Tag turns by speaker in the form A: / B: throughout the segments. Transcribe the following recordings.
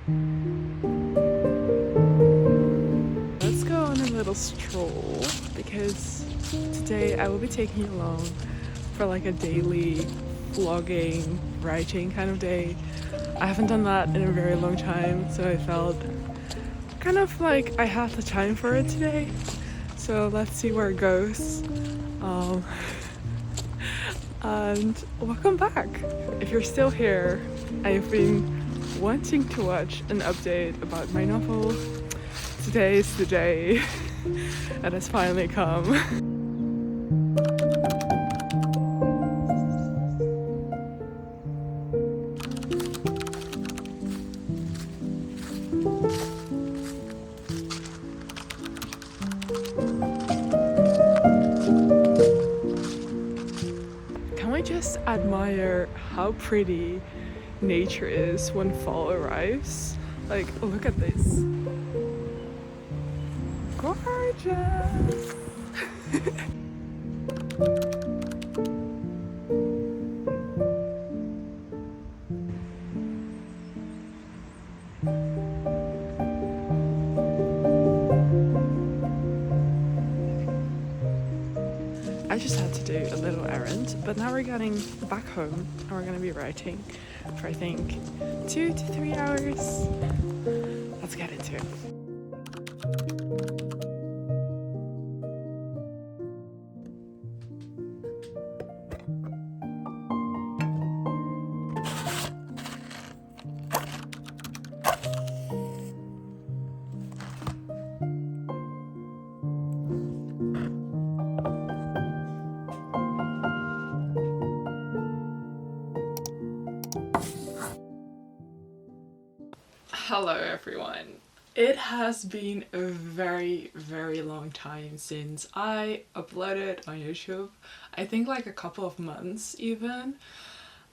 A: Let's go on a little stroll because today I will be taking you along for like a daily vlogging, writing kind of day. I haven't done that in a very long time, so I felt kind of like I had the time for it today. So let's see where it goes. Um, and welcome back. If you're still here, I've been wanting to watch an update about my novel. Today is the day that has finally come. Can we just admire how pretty nature is when fall arrives? Like, look at this. Gorgeous! I just had to do a little errand, but now we're getting back home and we're gonna be writing for I think 2 to 3 hours. Let's get into it. Hello everyone. It has been a very long time since I uploaded on YouTube. I think like a couple of months even.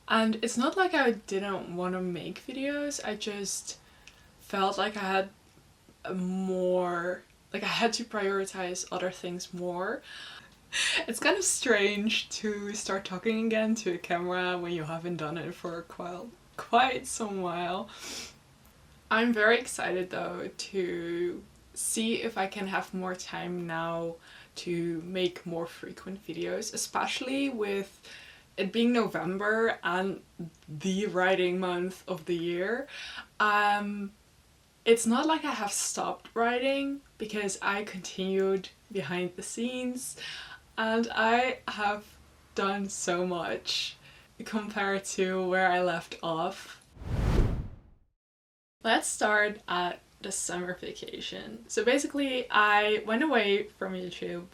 A: And it's not like I didn't want to make videos, I just felt like I had I had to prioritize other things more. It's kind of strange to start talking again to a camera when you haven't done it for quite some while. I'm very excited though to see if I can have more time now to make more frequent videos, especially with it being November and the writing month of the year. It's not like I have stopped writing because I continued behind the scenes and I have done so much compared to where I left off. Let's start at the summer vacation. So basically I went away from YouTube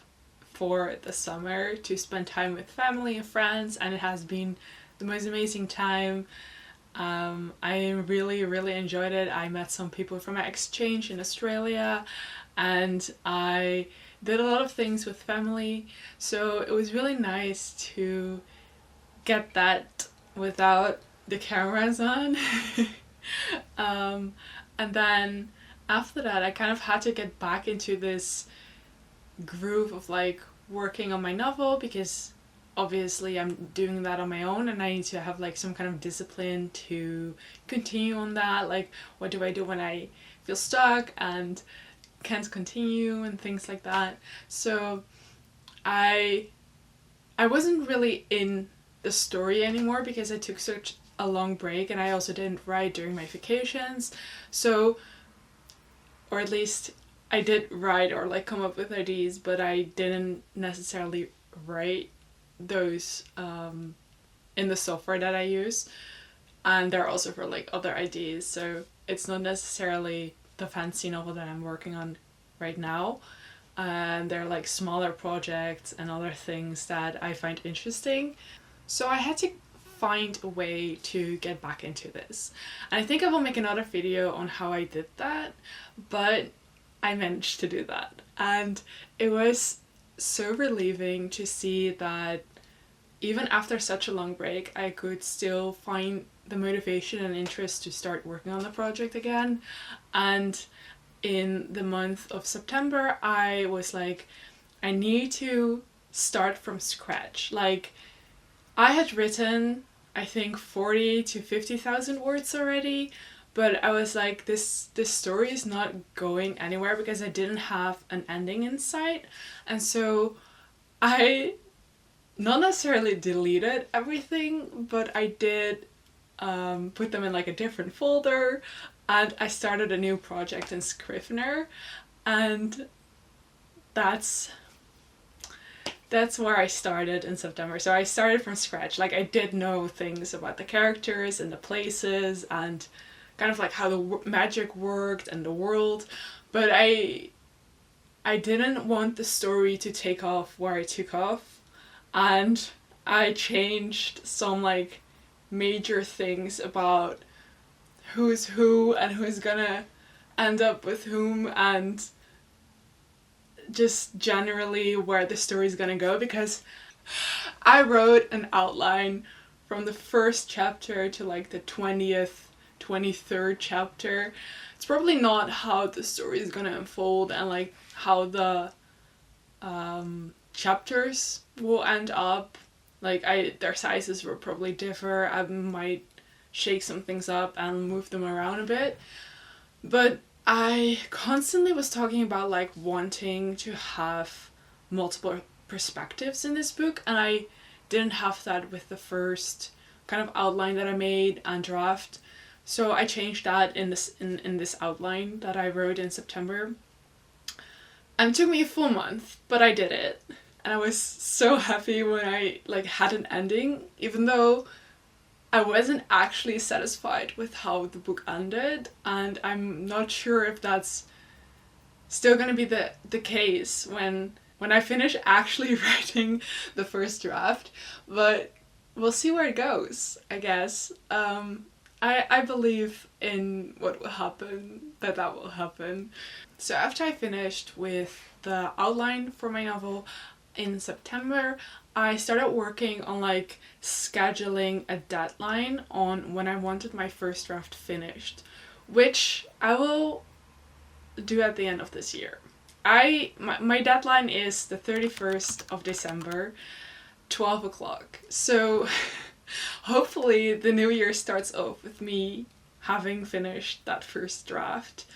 A: for the summer to spend time with family and friends, and it has been the most amazing time. I really enjoyed it. I met some people from my exchange in Australia and I did a lot of things with family, so it was really nice to get that without the cameras on. And then after that I kind of had to get back into this groove of like working on my novel, because obviously I'm doing that on my own and I need to have like some kind of discipline to continue on that. Like, what do I do when I feel stuck and can't continue and things like that. So I wasn't really in the story anymore because I took such a long break, and I also didn't write during my vacations. So, or at least I did write or like come up with ideas, but I didn't necessarily write those in the software that I use, and they're also for like other ideas, so it's not necessarily the fancy novel that I'm working on right now, and they're like smaller projects and other things that I find interesting. So I had to find a way to get back into this, and I think I will make another video on how I did that, but I managed to do that, and it was so relieving to see that even after such a long break I could still find the motivation and interest to start working on the project again. And in the month of September I was like, I need to start from scratch. Like, I had written I think 40 to 50,000 words already, but I was like, this story is not going anywhere because I didn't have an ending in sight. And so I not necessarily deleted everything, but I did put them in like a different folder, and I started a new project in Scrivener, and that's where I started in September. So I started from scratch. Like, I did know things about the characters and the places and kind of like how the magic worked and the world, but I didn't want the story to take off where I took off, and I changed some like major things about who's who and who's gonna end up with whom, and just generally where the story's gonna go, because I wrote an outline from the first chapter to like the 20th, 23rd chapter. It's probably not how the story is gonna unfold and like how the chapters will end up. Like, their sizes will probably differ. I might shake some things up and move them around a bit. But I constantly was talking about like wanting to have multiple perspectives in this book, and I didn't have that with the first kind of outline that I made and draft. So I changed that in this outline that I wrote in September. And it took me a full month, but I did it. And I was so happy when I like had an ending, even though I wasn't actually satisfied with how the book ended, and I'm not sure if that's still gonna be the case when I finish actually writing the first draft, but we'll see where it goes, I guess. I believe in what will happen, that will happen. So after I finished with the outline for my novel in September, I started working on like scheduling a deadline on when I wanted my first draft finished, which I will do at the end of this year. My deadline is the 31st of December, 12 o'clock. So hopefully the new year starts off with me having finished that first draft,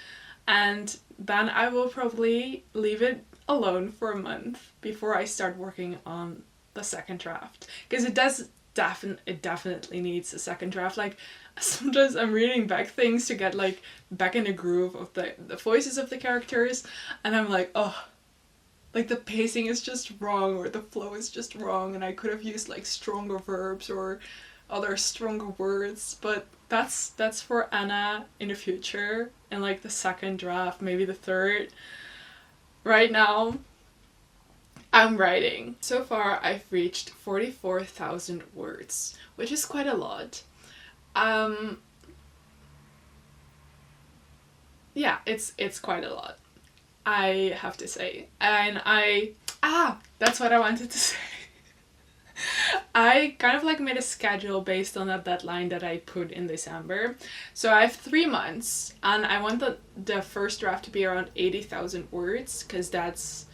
A: and then I will probably leave it alone for a month before I start working on the second draft, because it definitely needs a second draft. Like, sometimes I'm reading back things to get like back in the groove of the voices of the characters, and I'm like, oh, like the pacing is just wrong, or the flow is just wrong, and I could have used like stronger verbs or other stronger words. But that's for Anna in the future, in like the second draft, maybe the third. Right now, I'm writing. So far, I've reached 44,000 words, which is quite a lot. Yeah, it's quite a lot, I have to say. And that's what I wanted to say. I kind of like made a schedule based on that deadline that I put in December. So I have 3 months, and I want the first draft to be around 80,000 words, because that's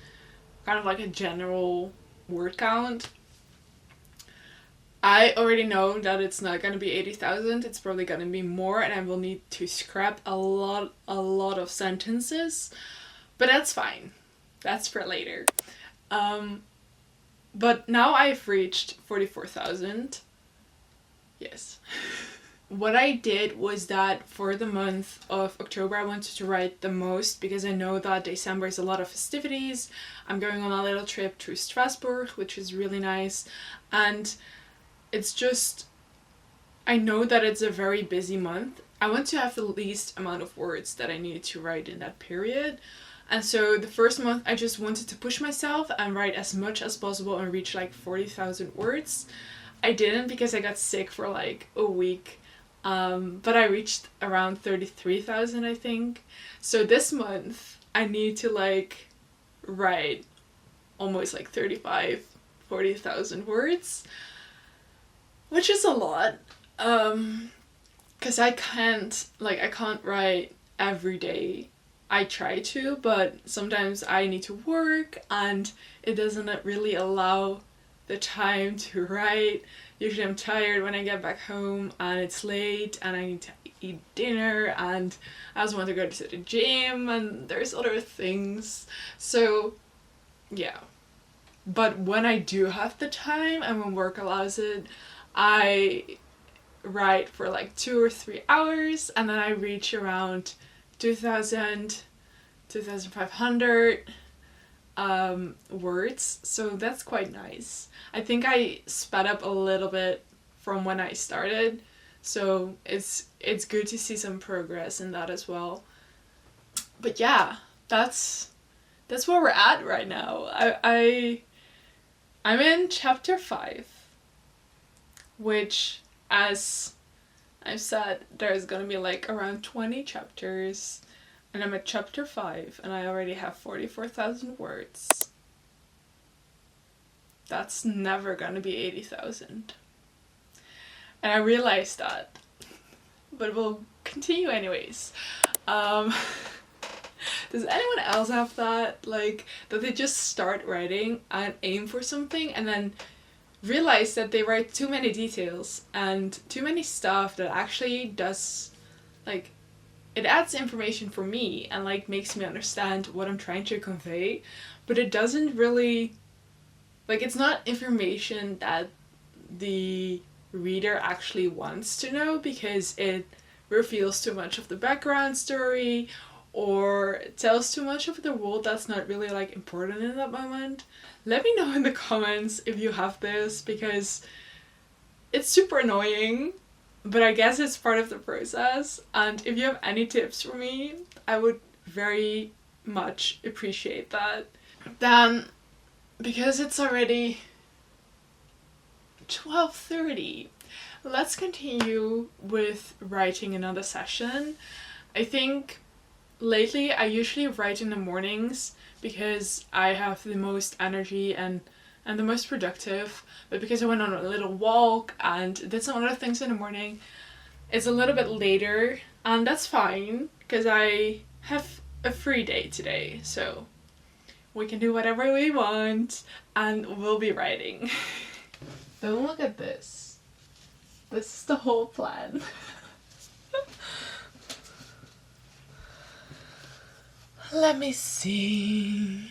A: kind of like a general word count. I already know that it's not going to be 80,000, it's probably going to be more, and I will need to scrap a lot of sentences, but that's fine. That's for later. But now I've reached 44,000. Yes. What I did was that for the month of October I wanted to write the most, because I know that December is a lot of festivities. I'm going on a little trip to Strasbourg, which is really nice, and it's just, I know that it's a very busy month. I want to have the least amount of words that I need to write in that period. And so the first month I just wanted to push myself and write as much as possible and reach like 40,000 words. I didn't, because I got sick for like a week, but I reached around 33,000, I think. So this month I need to like write almost like 40,000 words, which is a lot, because I can't write every day. I try to, but sometimes I need to work and it doesn't really allow the time to write, usually I'm tired when I get back home and it's late and I need to eat dinner and I also want to go to the gym and there's other things. So yeah. But when I do have the time and when work allows it, I write for like 2 or 3 hours and then I reach around 2000, 2500 words, so that's quite nice. I think I sped up a little bit from when I started, so it's good to see some progress in that as well. But yeah, that's where we're at right now. I'm in chapter 5, which, as I've said, there's gonna be like around 20 chapters, and I'm at chapter 5 and I already have 44,000 words. That's never gonna be 80,000. And I realized that, but we'll continue anyways. Does anyone else have that? Like, that they just start writing and aim for something and then realize that they write too many details and too many stuff that actually does, like, it adds information for me and like makes me understand what I'm trying to convey, but it doesn't really, like, it's not information that the reader actually wants to know because it reveals too much of the background story or tells too much of the world that's not really like important in that moment. Let me know in the comments if you have this, because it's super annoying, but I guess it's part of the process, and if you have any tips for me, I would very much appreciate that. Then, because it's already 12:30, let's continue with writing another session. I think lately I usually write in the mornings because I have the most energy and the most productive, but because I went on a little walk and did some other things in the morning, it's a little bit later, and that's fine because I have a free day today, so we can do whatever we want and we'll be writing. Don't look at this. This is the whole plan. Let me see.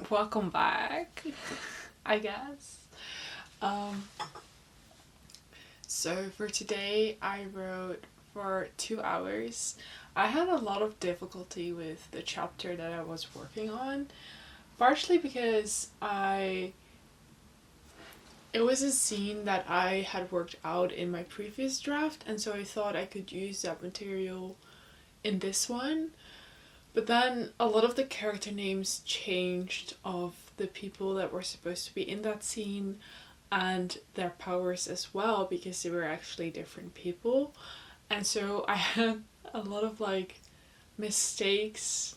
A: Welcome back, I guess. So for today I wrote for 2 hours. I had a lot of difficulty with the chapter that I was working on, partially because it was a scene that I had worked out in my previous draft, and so I thought I could use that material in this one. But then a lot of the character names changed of the people that were supposed to be in that scene and their powers as well, because they were actually different people. And so I had a lot of like mistakes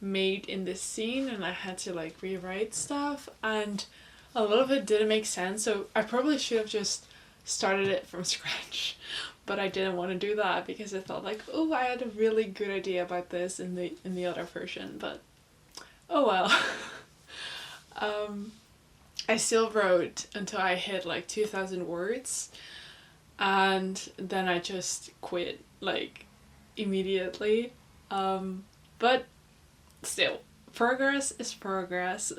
A: made in this scene and I had to like rewrite stuff, and a lot of it didn't make sense, so I probably should have just started it from scratch. but I didn't want to do that because I thought like, oh, I had a really good idea about this in the other version, but oh well. I still wrote until I hit like 2,000 words, and then I just quit like immediately. But still, progress is progress.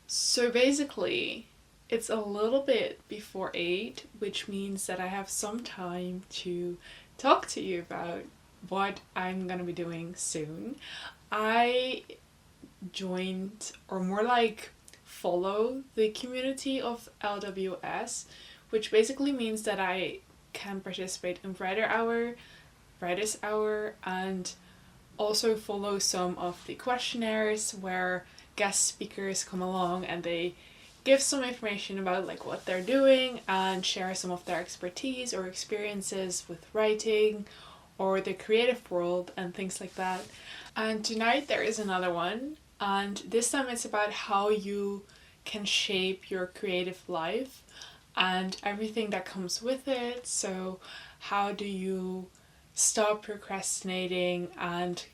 A: So basically, it's a little bit before 8, which means that I have some time to talk to you about what I'm gonna be doing soon. I joined, or more like follow, the community of LWS, which basically means that I can participate in Writer's Hour, and also follow some of the questionnaires where guest speakers come along and they give some information about like what they're doing and share some of their expertise or experiences with writing or the creative world and things like that. And tonight there is another one, and this time it's about how you can shape your creative life and everything that comes with it. So how do you stop procrastinating and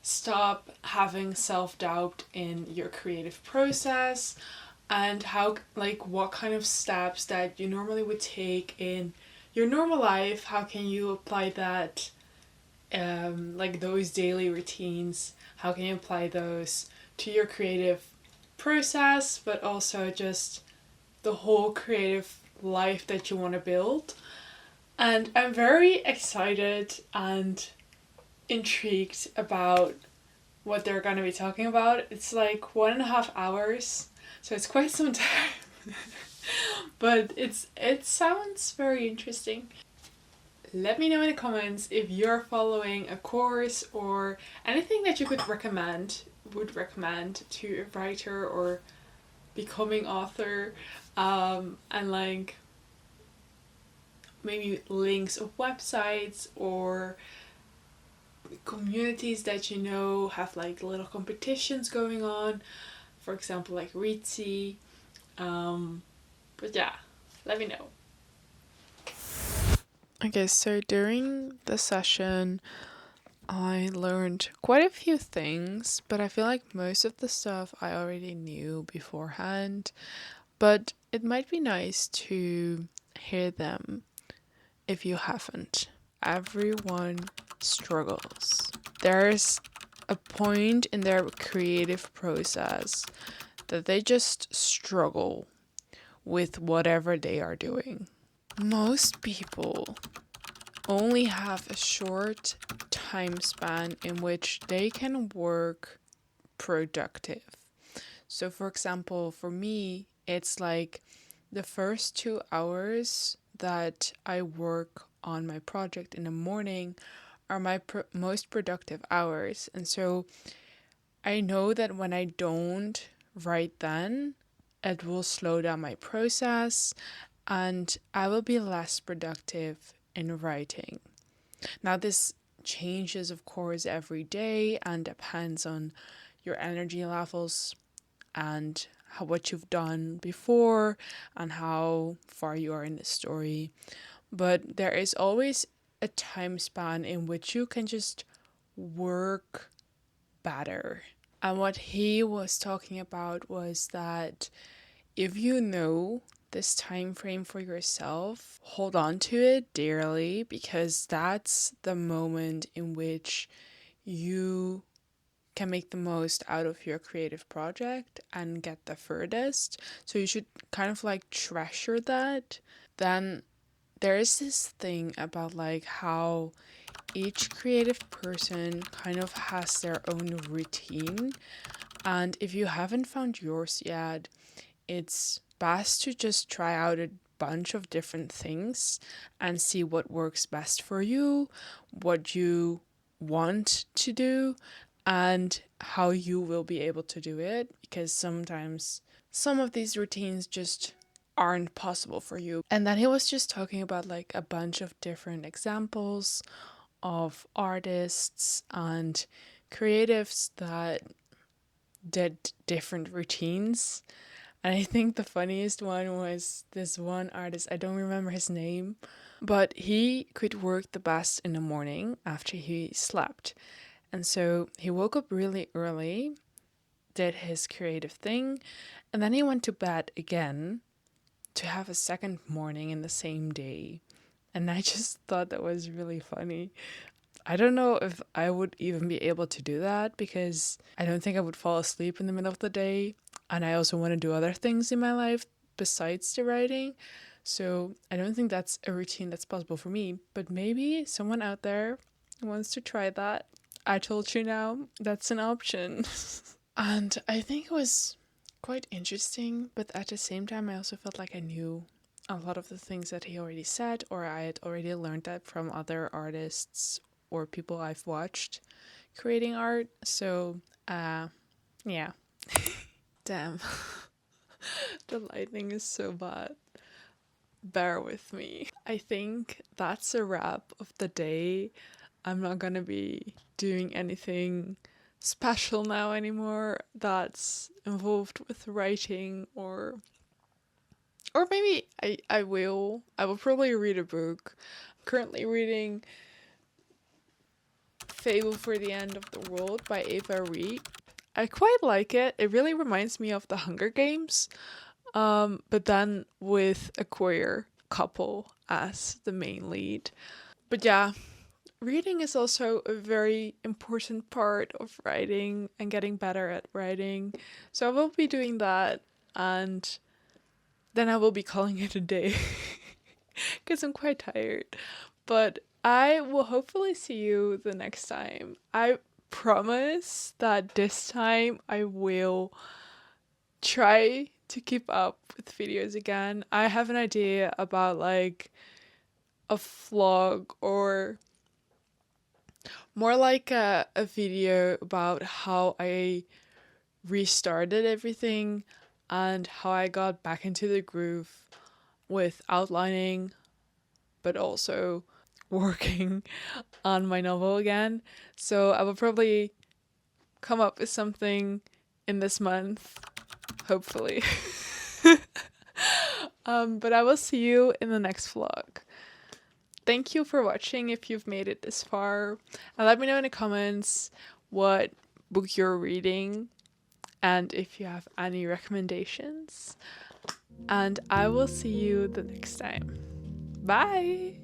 A: stop having self-doubt in your creative process, and how, like, what kind of steps that you normally would take in your normal life, how can you apply that, like those daily routines, how can you apply those to your creative process, but also just the whole creative life that you want to build. And I'm very excited and intrigued about what they're going to be talking about. It's like 1.5 hours, so it's quite some time. But it sounds very interesting. Let me know in the comments if you're following a course or anything that you would recommend to a writer or becoming author, and like maybe links of websites or communities that you know have like little competitions going on, for example like Reedsy. But yeah, let me know. Okay, so during the session I learned quite a few things, but I feel like most of the stuff I already knew beforehand, but it might be nice to hear them if you haven't. Everyone struggles. There's a point in their creative process that they just struggle with whatever they are doing. Most people only have a short time span in which they can work productive. So for example, for me, it's like the first 2 hours that I work on my project in the morning are my most productive hours. And so I know that when I don't write then, it will slow down my process and I will be less productive in writing. Now, this changes, of course, every day and depends on your energy levels and what you've done before and how far you are in the story. But there is always a time span in which you can just work better. And what he was talking about was that if you know this time frame for yourself, hold on to it dearly, because that's the moment in which you can make the most out of your creative project and get the furthest. So you should kind of like treasure that. Then there is this thing about like how each creative person kind of has their own routine, and if you haven't found yours yet, it's best to just try out a bunch of different things and see what works best for you, what you want to do, and how you will be able to do it, because sometimes some of these routines just aren't possible for you. And then he was just talking about like a bunch of different examples of artists and creatives that did different routines. And I think the funniest one was this one artist, I don't remember his name, but he could work the best in the morning after he slept. And so he woke up really early, did his creative thing, and then he went to bed again to have a second morning in the same day. And I just thought that was really funny. I don't know if I would even be able to do that because I don't think I would fall asleep in the middle of the day. And I also want to do other things in my life besides the writing. So I don't think that's a routine that's possible for me. But maybe someone out there wants to try that. I told you now, that's an option. And I think it was quite interesting, but at the same time, I also felt like I knew a lot of the things that he already said, or I had already learned that from other artists or people I've watched creating art. So, yeah. Damn. The lighting is so bad. Bear with me. I think that's a wrap of the day. I'm not gonna be doing anything special now anymore that's involved with writing, or maybe I will probably read a book. I'm currently reading Fable for the End of the World by Ava Reed. I quite like it. It really reminds me of the Hunger Games, but then with a queer couple as the main lead. But yeah, reading is also a very important part of writing and getting better at writing. So I will be doing that, and then I will be calling it a day because I'm quite tired. But I will hopefully see you the next time. I promise that this time I will try to keep up with videos again. I have an idea about like a vlog, or more like a video about how I restarted everything and how I got back into the groove with outlining, but also working on my novel again. So I will probably come up with something in this month, hopefully. But I will see you in the next vlog. Thank you for watching if you've made it this far. And let me know in the comments what book you're reading and if you have any recommendations. And I will see you the next time. Bye!